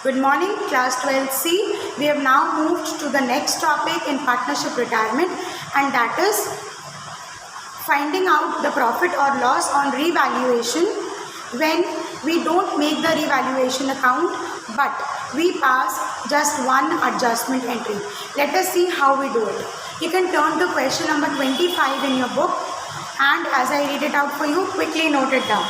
Good morning, class 12C. We have now moved to the next topic in partnership retirement, and that is finding out the profit or loss on revaluation when we don't make the revaluation account but we pass just one adjustment entry. Let us see how we do it. You can turn to question number 25 in your book, and as I read it out for you, quickly note it down.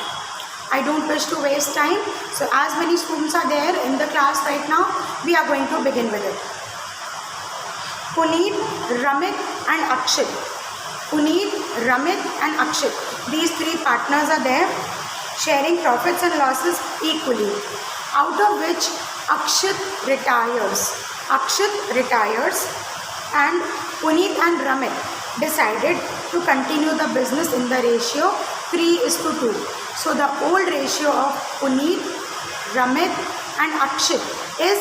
I don't wish to waste time, so as many students are there in the class right now, we are going to begin with it. Puneet, Ramit and Akshit. Puneet, Ramit and Akshit. These three partners are there, sharing profits and losses equally, out of which Akshit retires. Akshit retires and Puneet and Ramit decided to continue the business in the ratio 3:2. So the old ratio of Puneet, Ramit and Akshit is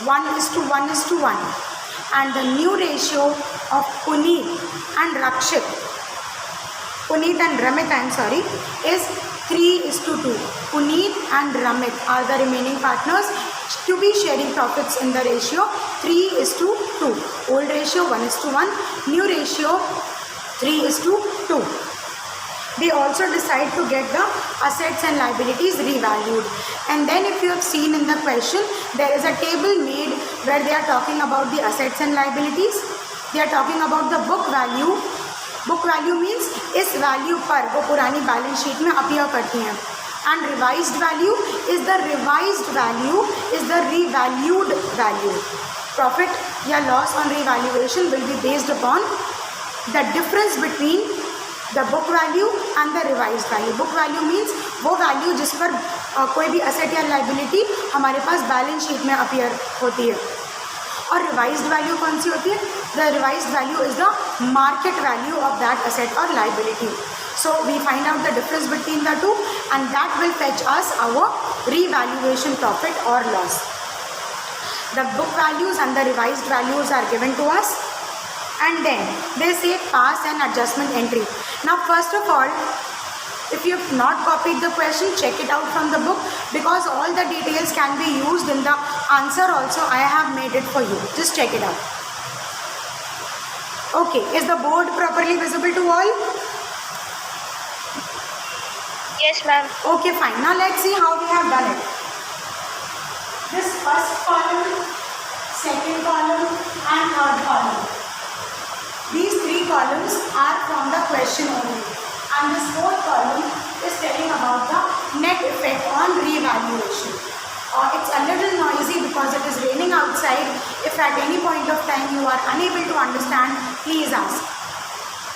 1:1:1, and the new ratio of Puneet and Ramit is 3:2. Puneet and Ramit are the remaining partners to be sharing profits in the ratio 3:2. Old ratio 1:1, new ratio 3:2. They also decide to get the assets and liabilities revalued. And then if you have seen in the question, there is a table made where they are talking about the assets and liabilities. They are talking about the book value. Book value means इस value पर वो पुरानी balance sheet में appear करती हैं. And revised value is the revised value, is the revalued value. Profit या loss on revaluation will be based upon the difference between the book value and the revised value. Book value means वो value जिस पर कोई भी asset या liability हमारे पास balance sheet में appear होती है. और revised value कौन सी होती है? The revised value is the market value of that asset or liability. So we find out the difference between the two, and that will fetch us our revaluation profit or loss. The book values and the revised values are given to us, and then they say pass an adjustment entry. Now first of all, if you have not copied the question, check it out from the book, because all the details can be used in the answer also. I have made it for you. Just check it out. Okay, is the board properly visible to all? Yes, ma'am. Okay, fine. Now let's see how we have done it. This first column, second column and third column. These three columns are from the question only, and this fourth column is telling about the net effect on revaluation. It's a little noisy because it is raining outside. If at any point of time you are unable to understand, please ask.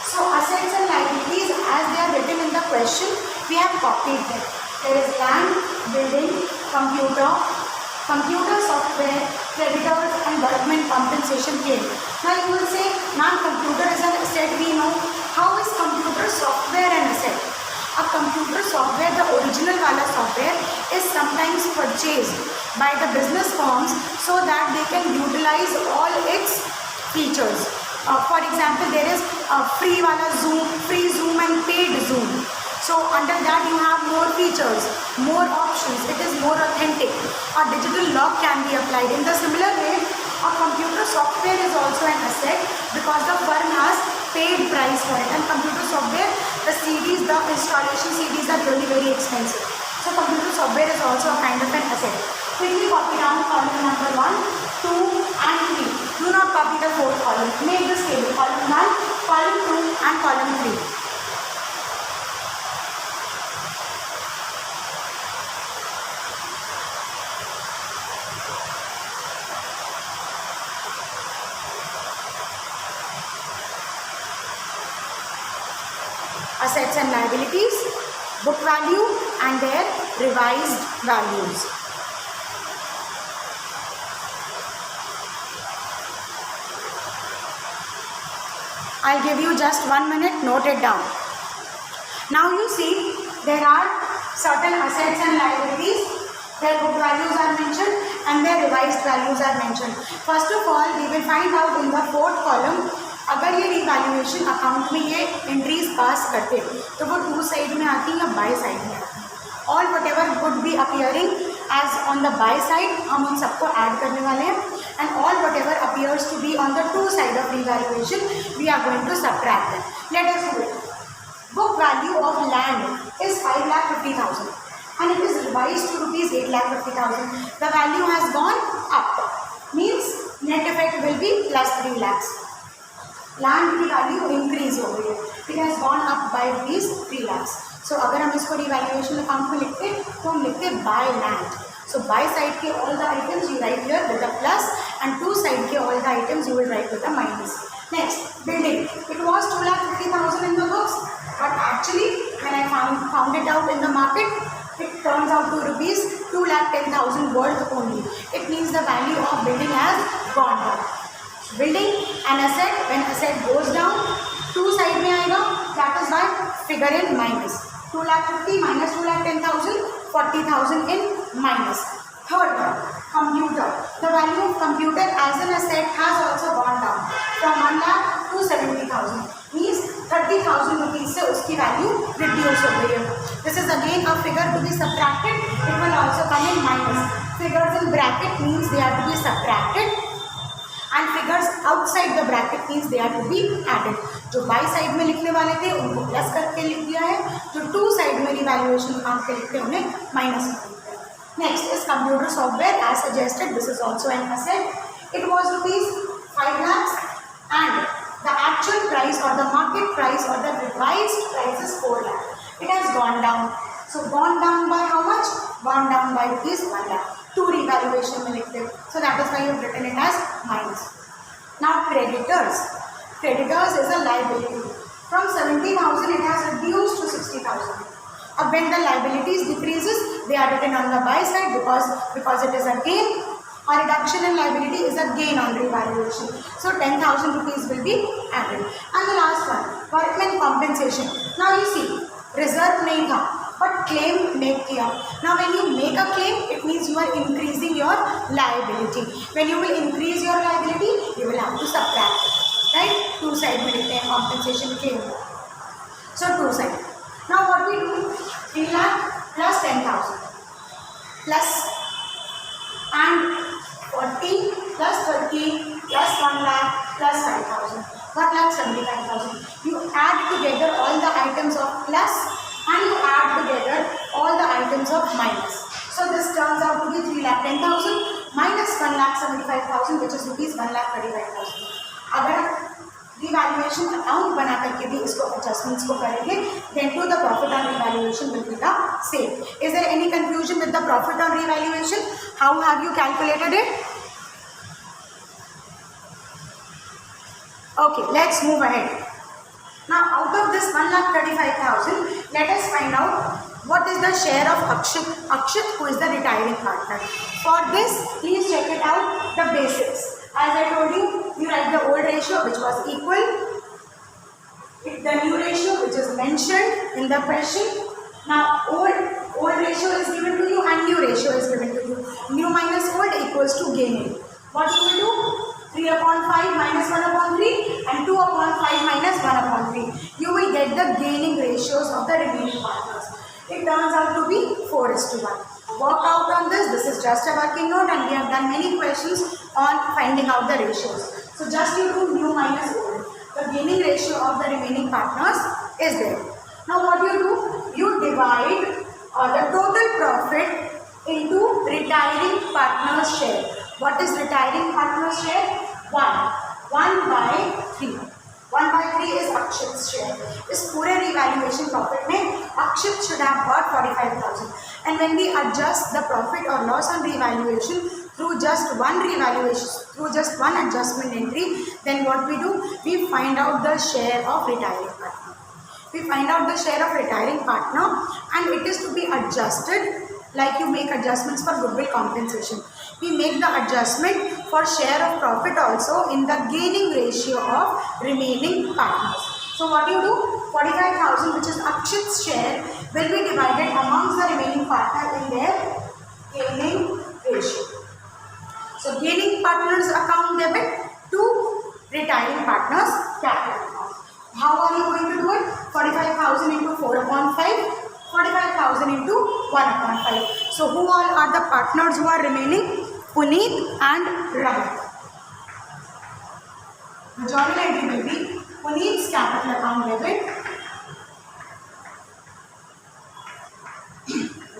So assets and liabilities as they are written in the question, we have copied them. There is land, building, computer software, creditors and workmen compensation claim. Now you will say, ma'am, computer is an asset, we know. How is computer software an asset? A computer software, the original wala software, is sometimes purchased by the business firms so that they can utilize all its features. For example, there is a free wala Zoom, free Zoom and paid Zoom. So under that you have more features, more options, it is more authentic. A digital lock can be applied. In the similar way, a computer software is also an asset because the firm has paid price for it. And computer software, the CDs, the installation CDs are really very expensive. So computer software is also a kind of an asset. Quickly copy down column number 1, 2 and 3. Do not copy the fourth column. Make this table column 1, column 2 and column 3. Assets and liabilities, book value and their revised values. I'll give you just 1 minute, note it down. Now you see there are certain assets and liabilities, their book values are mentioned and their revised values are mentioned. First of all, we will find out in the fourth column, अगर ये revaluation account में ये entries pass करते तो वो to side में आती या बाय साइड में आती. All whatever would be appearing as on the by side हम उन सबको ऐड करने वाले हैं, and all whatever appears to be on the two side of revaluation we are going to subtract them. Let us do it. Book value of land is 5,50,000 and it is revised to rupees 8,50,000. The value has gone up, means net effect will be plus 3 lakhs. Land की value increase हो गई है, it has gone up by rupees 3 lakhs. So अगर हम इसको revaluation account में लिखते तो हम लिखते buy land. So buy side के all the items you write here with the plus and to side के all the items you will write with the minus. Next, building. It was 2,50,000 in the books. But actually, when I found it out in the market, it turns out to rupees 2,10,000 worth only. It means the value of building has gone down. Building an asset, when asset goes down, two side में आएगा, that is why figure in minus. 2,50,000 minus 2,10,000, 40,000 in minus. Third one, computer. The value of computer as an asset has also gone down from 1 lakh to 70,000. Means 30,000 rupees से उसकी value reduce हो गई है. This is again a figure to be subtracted. It will also come in minus. Figures in bracket means they are to be subtracted, and figures outside the bracket means they are to be added. जो by side में लिखने वाले थे उनको plus करके लिख दिया है, जो टू साइड में रिवैल्यूएशन काम के लिखते हैं उन्हें माइनस कर दिया है. Next is computer software as suggested. This is also an asset. It was rupees 5 lakhs and the actual price or the market price or the revised price is 4 lakh. It has gone down. So gone down by how much? Gone down by rupees 1 lakh. Two revaluation में लिखते हैं. So that is why you have written it as minus. Now creditors. Creditors is a liability. From 70,000 it has reduced to 60,000. When the liabilities decreases, they are written on the buy side because it is a gain. A reduction in liability is a gain on revaluation. So 10,000 rupees will be added. And the last one, workman compensation. Now you see, reserve नहीं था, but claim make किया. Now when you make a claim, it means you are increasing your liability. When you will increase your liability, you will have to subtract it. Right? Two side में लिखते हैं compensation claim. So two side. Now what we do? 3 lakh plus 10,000 plus and 40 plus 30 plus 1 lakh plus 5,000. 1,75,000. You add together all the items of plus and you add together all the items of minus. So this turns out to be 3,10,000 minus 1,75,000 which is rupees 1,35,000. अगर आप revaluation account बना करके भी इसको adjustments को करेंगे, then to the profit on revaluation will be the same. Is there any confusion with the profit on revaluation? How have you calculated it? Okay, let's move ahead. Now out of this 1,35,000, let us find out what is the share of Akshit who is the retiring partner. For this, please check it out, the basics. As I told you, you write the old ratio which was equal, the new ratio which is mentioned in the question. Now old ratio is given to you and new ratio is given to you. New minus old equals to gaining. What you will do? 3/5 minus 1/3 and 2/5 minus 1/3. You will get the gaining ratios of the remaining partners. It turns out to be 4:1. Work out on this. This is just a working note and we have done many questions on finding out the ratios. So just you do new minus old. The gaining ratio of the remaining partners is there. Now what you do? You divide the total profit into retiring partners share. What is retiring partners share? 1/3. 1/3 is Akshit's share. इस पूरे revaluation profit में Akshit should have got 45,000. And when we adjust the profit or loss on revaluation through just one adjustment entry, then what we do? We find out the share of retiring partner. We find out the share of retiring partner and it is to be adjusted like you make adjustments for goodwill compensation. We make the adjustment for share of profit also in the gaining ratio of remaining partners. So what you do? 45,000 which is Akshit's share will be divided amongst the remaining partner in their gaining ratio. So gaining partners account debit to retiring partners capital account. How are you going to do it? 45,000 into 4/5, 45,000 into 1/5. So who all are the partners who are remaining? Puneet and Ramit. The journal entry will be Puneet's capital account debit,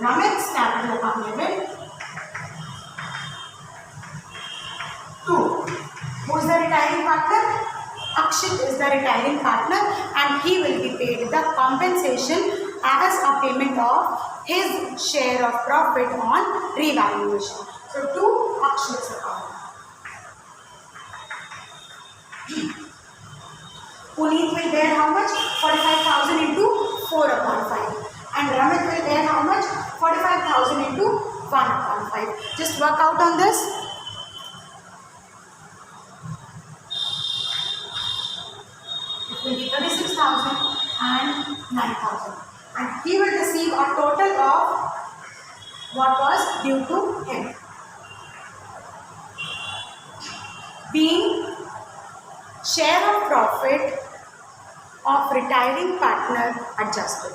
Ramit's capital account debit, 2. Who is the retiring partner? Akshit is the retiring partner, and he will be paid the compensation as a payment of his share of profit on revaluation. So to Akshit's account. Puneet will bear how much? 45,000 into 4/5. And Ramit will bear how much? 45,000 into 1/5. Just work out on this. It will be 36,000 and 9,000. And he will receive a total of what was due to him. Being share of profit of retiring partner adjusted.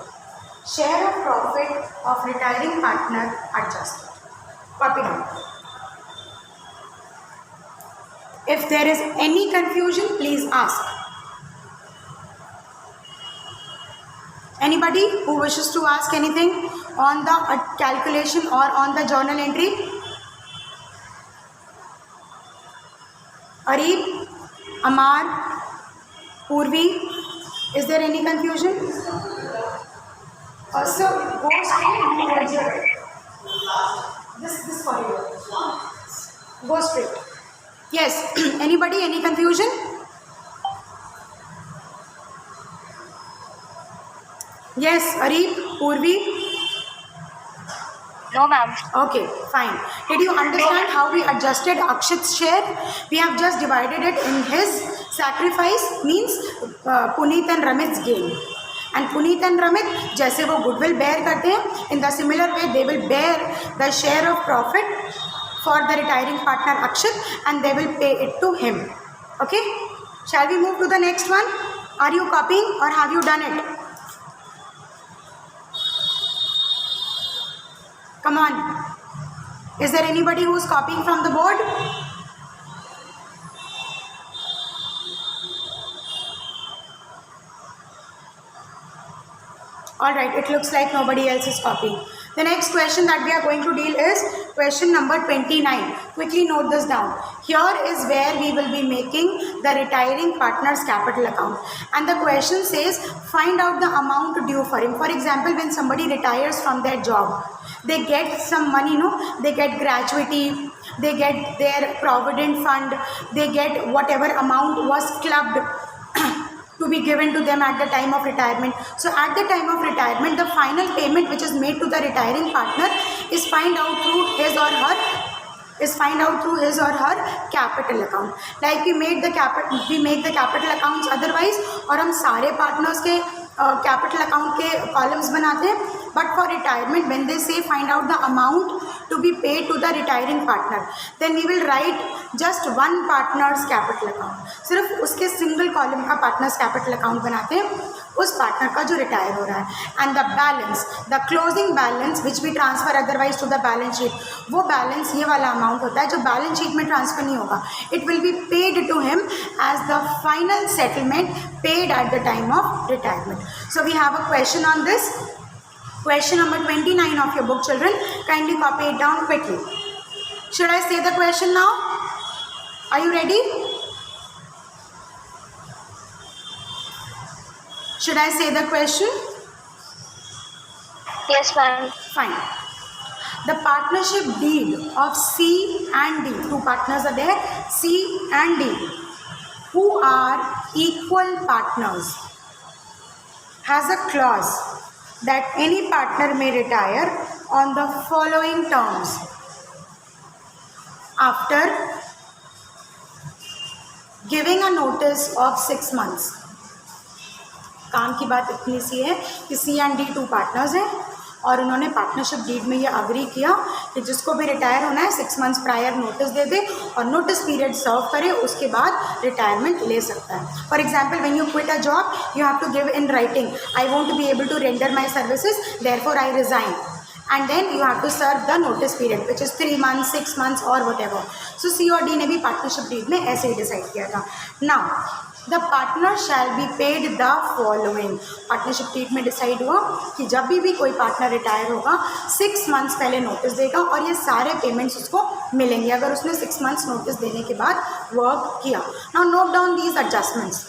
Share of profit of retiring partner adjusted. Copy down. If there is any confusion, please ask. Anybody who wishes to ask anything on the calculation or on the journal entry? Areeb, Amar, Purvi, is there any confusion? So go straight towards your this corridor. Go straight. Yes. Anybody? Any confusion? Yes, Areeb, Purvi. No, ma'am. Okay, fine. Did you understand how we adjusted Akshit's share? We have just divided it in his sacrifice, means Puneet and Ramit's gain. And Puneet and Ramit, जैसे वो goodwill bear करते हैं, in the similar way they will bear the share of profit for the retiring partner Akshit, and they will pay it to him. Okay? Shall we move to the next one? Are you copying or have you done it? Come on. Is there anybody who is copying from the board? Alright, it looks like nobody else is copying. The next question that we are going to deal is question number 29. Quickly note this down. Here is where we will be making the retiring partner's capital account. And the question says, find out the amount due for him. For example, when somebody retires from their job, they get some money, no? They get gratuity, they get their provident fund, they get whatever amount was clubbed to be given to them at the time of retirement. So at the time of retirement, the final payment which is made to the retiring partner is find out through his or her capital account. Like we make the capital accounts otherwise, और हम सारे partners के capital account के columns बनाते हैं. But for retirement, when they say find out the amount to be paid to the retiring partner, then we will write just one partner's capital account. सिर्फ उसके single column का partner's capital account बनाते हैं, उस partner का जो retire हो रहा है. And the balance, the closing balance which we transfer otherwise to the balance sheet, वो balance ये वाला amount होता है जो balance sheet में transfer नहीं होगा. It will be paid to him as the final settlement paid at the time of retirement. So we have a question on this. Question number 29 of your book, children. Kindly copy it down quickly. Should I say the question now? Are you ready? Should I say the question? Yes, ma'am. Fine. The partnership deed of C and D, two partners are there, C and D, who are equal partners, has a clause that any partner may retire on the following terms. After giving a notice of 6 months. काम की बात इतनी सी है कि C and D two partners हैं और उन्होंने partnership deed में ये अग्री किया कि जिसको भी रिटायर होना है 6 मंथ्स प्रायर नोटिस दे दे और नोटिस पीरियड सर्व करे, उसके बाद रिटायरमेंट ले सकता है. For example, when you quit a job, you have to give in writing, I want to be able to render my services, therefore I resign. and then you have to serve the notice period which is 3 months, 6 months or whatever. So C और D ने भी partnership deed में ऐसे ही decide किया था. Now the partner shall be paid the following. Partnership deed में decide हुआ कि जब भी कोई पार्टनर रिटायर होगा 6 मंथ्स पहले नोटिस देगा और ये सारे पेमेंट्स उसको मिलेंगे अगर उसने 6 मंथ्स नोटिस देने के बाद वर्क किया. Now note down these adjustments.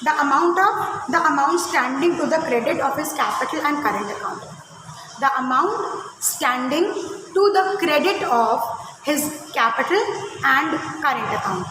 The amount standing to the credit of his capital and current account. The amount standing to the credit of his capital and current account.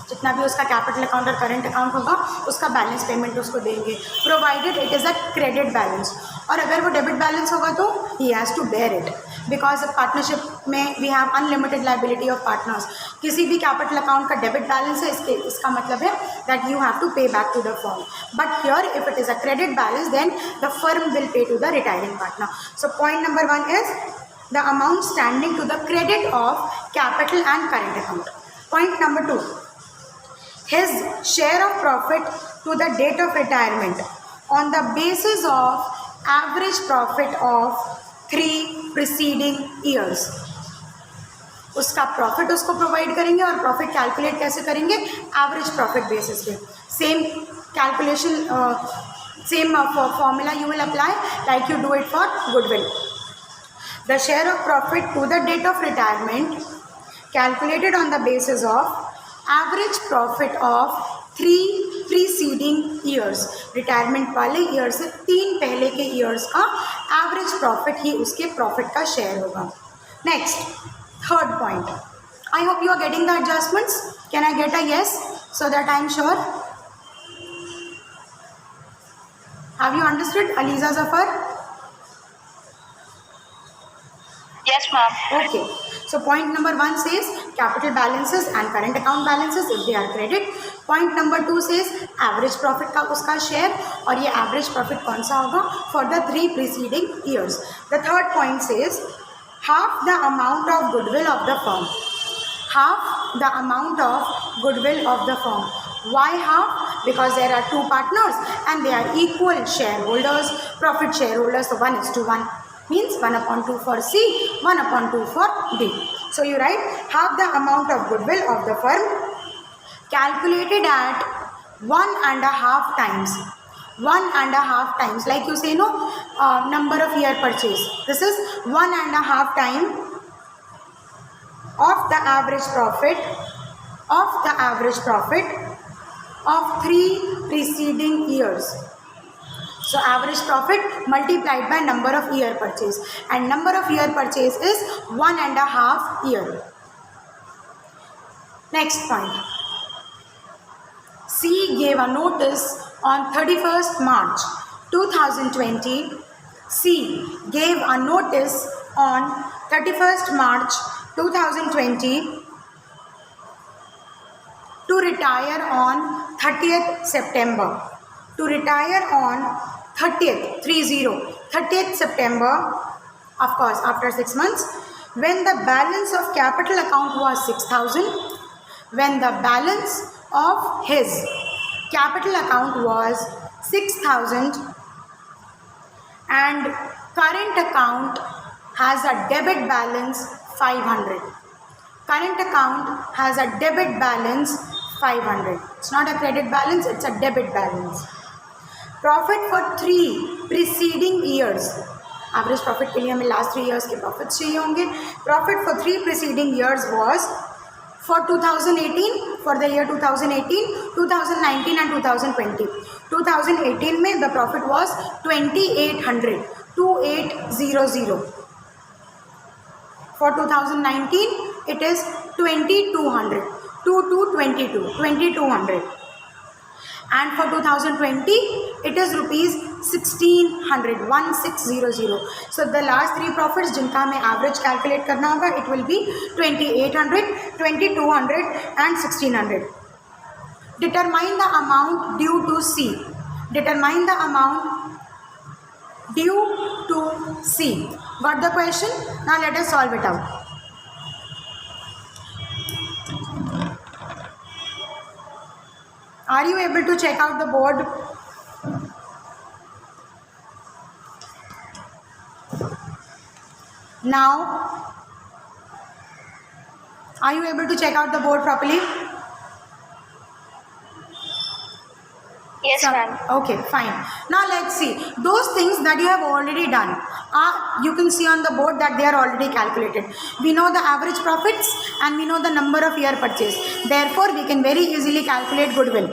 जितना भी उसका capital account और current account होगा उसका balance payment उसको देंगे, provided it is a credit balance. और अगर वो डेबिट बैलेंस होगा तो he has to bear it because partnership में we have unlimited liability of partners. किसी भी कैपिटल अकाउंट का डेबिट बैलेंस है इसका मतलब है that you have to pay back to the firm. But here if it is a credit balance then the firm will pay to the retiring partner. So point number 1 is the amount standing to the credit of capital and current account. Point number 2, his share of profit to the date of retirement on the basis of average profit of 3 preceding years. उसका profit उसको provide करेंगे और profit calculate कैसे करेंगे, average profit basis पे. Same calculation same formula you will apply like you do it for goodwill. The share of profit to the date of retirement calculated on the basis of average profit of 3 preceding years. Retirement वाले year से 3 पहले के years का average profit ही उसके profit का share होगा. Next, third point. I hope you are getting the adjustments. Can I get a yes so that I am sure. Have you understood Aliza Zafar? Yes, ma'am. Okay. So point number 1 says capital balances and current account balances if they are credit. Point number 2 says average profit का उसका share और ये average profit कौन सा होगा for the 3 preceding years. The third point says half the amount of goodwill of the firm. Half the amount of goodwill of the firm. Why half? Because there are 2 partners and they are equal shareholders, profit shareholders. So 1:1. Means 1/2 for C, 1/2 for D. So you write half the amount of goodwill of the firm calculated at 1.5 times. 1.5 times, like you say, no, number of year purchase. This is 1.5 time of the average profit of 3 preceding years. So average profit multiplied by number of year purchase, and number of year purchase is 1.5 year. Next point. C gave a notice on 31st March 2020. C gave a notice on 31st March 2020 to retire on 30th September. To retire on 30th September, of course after 6 months, when the balance of capital account was 6,000, when the balance of his capital account was 6,000 and current account has a debit balance 500. Current account has a debit balance 500. It's not a credit balance, it's a debit balance. Profit for 3 preceding years. Average profit के लिए हमें last 3 years के profits चाहिए होंगे. Profit for 3 preceding years was for 2018, for the year 2018, 2019 and 2020. 2018 में the profit was 2800, 2800. For 2019 it is 2200, 2200. And for 2020 it is rupees 1600, 1600. So the last 3 profits जिनका हमें average calculate करना होगा, it will be 2800, 2200 and 1600. Determine the amount due to C. Determine the amount due to C. Got the question? Now let us solve it out. Are you able to check out the board? Now, are you able to check out the board properly? Yes, ma'am. Okay, fine. Now let's see. Those things that you have already done, you can see on the board that they are already calculated. We know the average profits and we know the number of year purchase. Therefore, we can very easily calculate goodwill.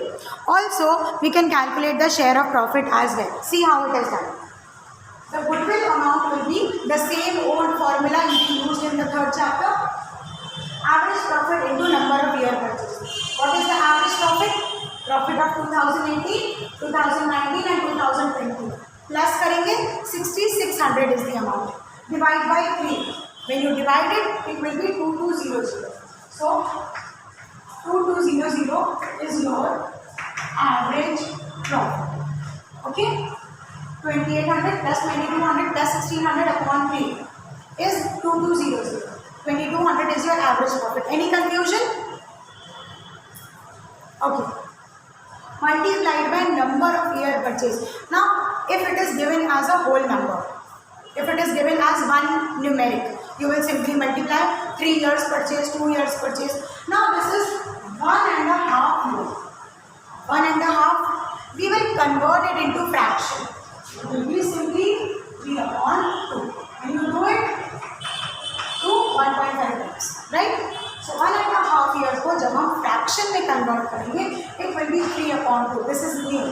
Also, we can calculate the share of profit as well. See how it is done. The goodwill amount will be the same old formula used in the third chapter. Average profit into number of year purchase. What is the average profit? Profit of 2018, 2019 and 2020. Plus करेंगे 6600 is the amount. Divide by 3. When you divide it, it will be 2200. So 2200 is your average profit. Okay? 2800 plus 2200 plus 1600 upon 3 is 2200. 2200 is your average profit. Any confusion? Okay. Multiplied by number of year purchase. Now, if it is given as a whole number, if it is given as one numeric, you will simply multiply 3 years purchase, 2 years purchase. Now, this is 1.5 year. 1.5, we will convert it into fraction. It will be simply 3 upon 2. When you do it, to 1.5 times, right? So 1.5 years को जब हम fraction में convert करेंगे, it will be 3 upon 2. This is new.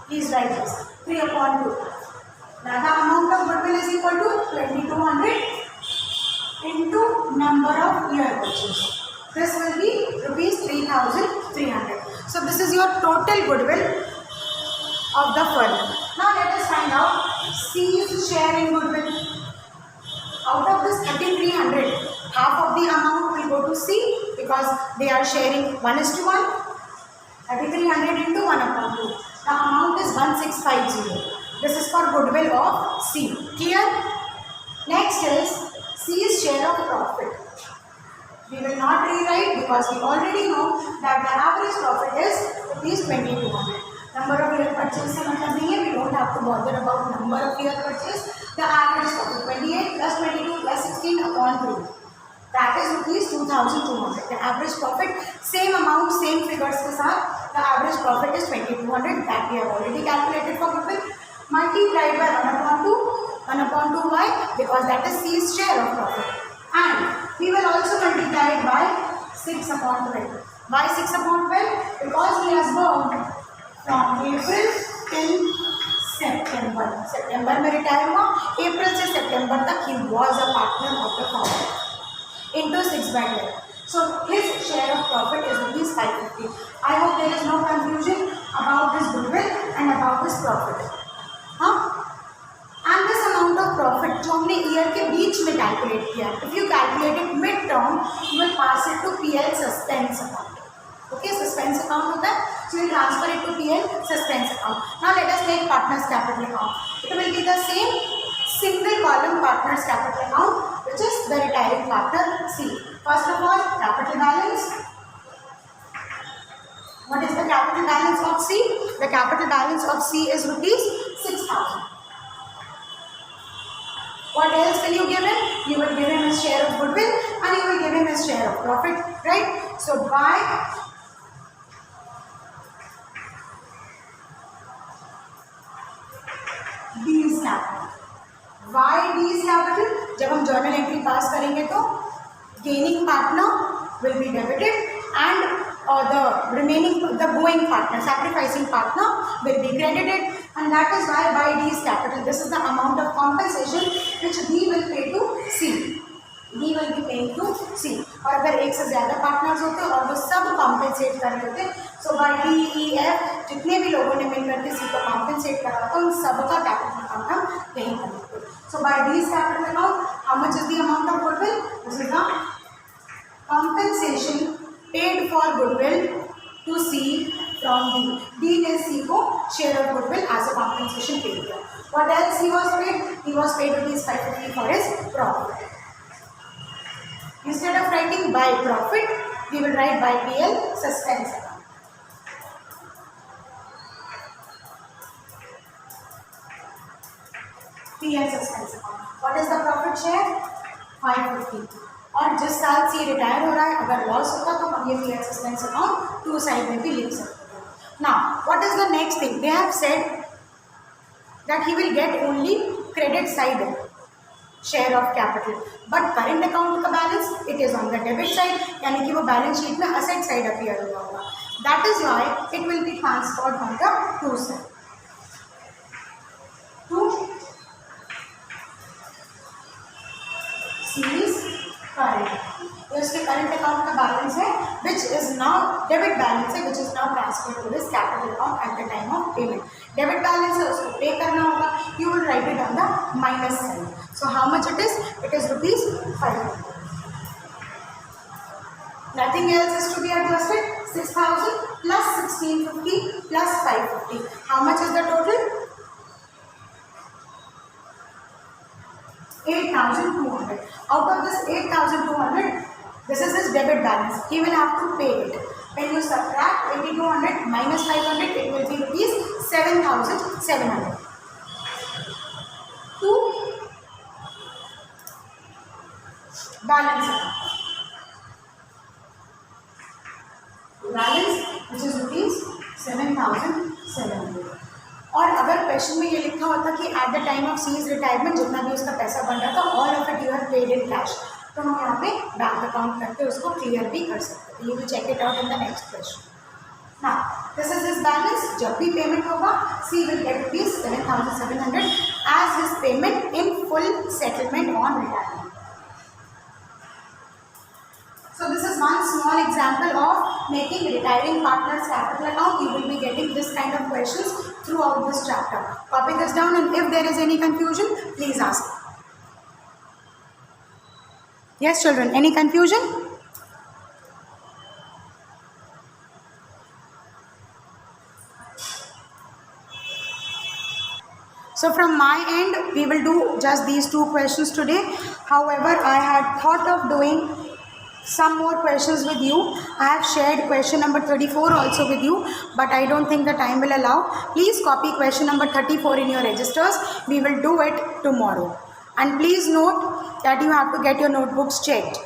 Please write this. 3 upon 2. Now the amount of goodwill is equal to 2200 into number of year purchase. This will be rupees 3300. So this is your total goodwill of the firm. Now let us find out C's share in goodwill. Out of this 3300, half of the amount will go to C because they are sharing 1:1. 3300 into 1 upon 2. The amount is 1650. This is for goodwill of C. Clear? Next is C's share of profit. We will not rewrite because we already know that the average profit is rupees 2200. Number of year purchase से मतलब नहीं है. We don't have to bother about number of year purchase. The average profit 28 plus 22 plus 16 upon 3. That is rupees 2200. The average profit, same amount, same figures के साथ. The average profit is 2200. That we have already calculated for goodwill. Multiplied by 1 upon 2. 1 upon 2 why? Because that is C's share of profit. And we will also multiply it by 6 upon 12. Why 6 upon 12? Because he has worked from April till September. September में retire हुआ. April से September तक he was a partner of the firm into 6/12. So his share of profit is rupees 550. I hope there is no confusion about this goodwill and about this profit. हाँ? And this amount of profit जो हमने year के बीच में calculate किया, if you calculate it mid term, you will pass it to PL suspense account. Okay, suspense account होता है, so you transfer it to PL suspense account. Now let us take partners capital account. It will be the same single column partners capital account, which is the retiring partner C. First of all, capital balance. What is the capital balance of C? The capital balance of C is rupees 6000. What else will you give him? You will give him his share of goodwill and you will give him his share of profit, right? So by D's capital. Why D's capital? जब हम journal entry pass करेंगे तो gaining partner will be debited and the remaining, the going partner, sacrificing partner will be credited, and that is why by D's capital. This is the amount of compensation which D will pay to C. D will be paying to C. और अगर एक से ज़्यादा partners होते और वो सब compensate कर रहे होते, सो बाय D, E, F जितने भी लोगों ने मिलकर के C को कॉम्पेंसेट करा था उन सब का कैपिटल अकाउंट हम पे करते. So by D's capital account, how much is the amount of goodwill? This is the compensation paid for goodwill to C from D. D ने C को share of goodwill as a compensation paid किया. What else he was paid? He was paid rupees 550 for his profit. Instead of writing by profit, we will write by PL suspense account. PL suspense account. What is the profit share? 550। और जिस साल C retire हो रहा है अगर loss होता तो हम ये free expense account two side में भी लिख सकते हैं. Now what is the next thing? They have said that he will get only credit side share of capital, but current account का balance it is on the debit side, यानी कि वो balance sheet में asset side appear हुआ होगा. That is why it will be transferred on the two side to series current. तो इसके current account का बैलेंस है which is now debit balance है which is now transferred to this capital account at the time of payment. Debit balance है उसको pay करना होगा. You will write it on the minus side. So how much it is ₹500. Nothing else is to be adjusted. 6,000 plus 1,650 plus 550. How much is the total? 8,200. Out of this 8,200, this is his debit balance. He will have to pay it. When you subtract 8,200 minus 500, it will be rupees 7,700. To balance account. Balance which is rupees 7,700. और अगर question में ये लिखा होता कि at the time of his retirement जितना भी उसका पैसा बन रहा था all of it you have paid in cash, तो हम यहाँ पे बैंक अकाउंट करके उसको क्लियर भी कर सकते हैं. You will check it out in the next question. Now this is his balance. जब भी पेमेंट होगा she will get rupees 7,700 as his payment in full settlement on retirement. So this is one small example of making retiring partners capital account. You will be getting this kind of questions throughout this chapter. Copy this down, and if there is any confusion, please ask. Yes, children, any confusion? So from my end, we will do just these two questions today. However, I had thought of doing some more questions with you. I have shared question number 34 also with you, but I don't think the time will allow. Please copy question number 34 in your registers. We will do it tomorrow. And please note that you have to get your notebooks checked.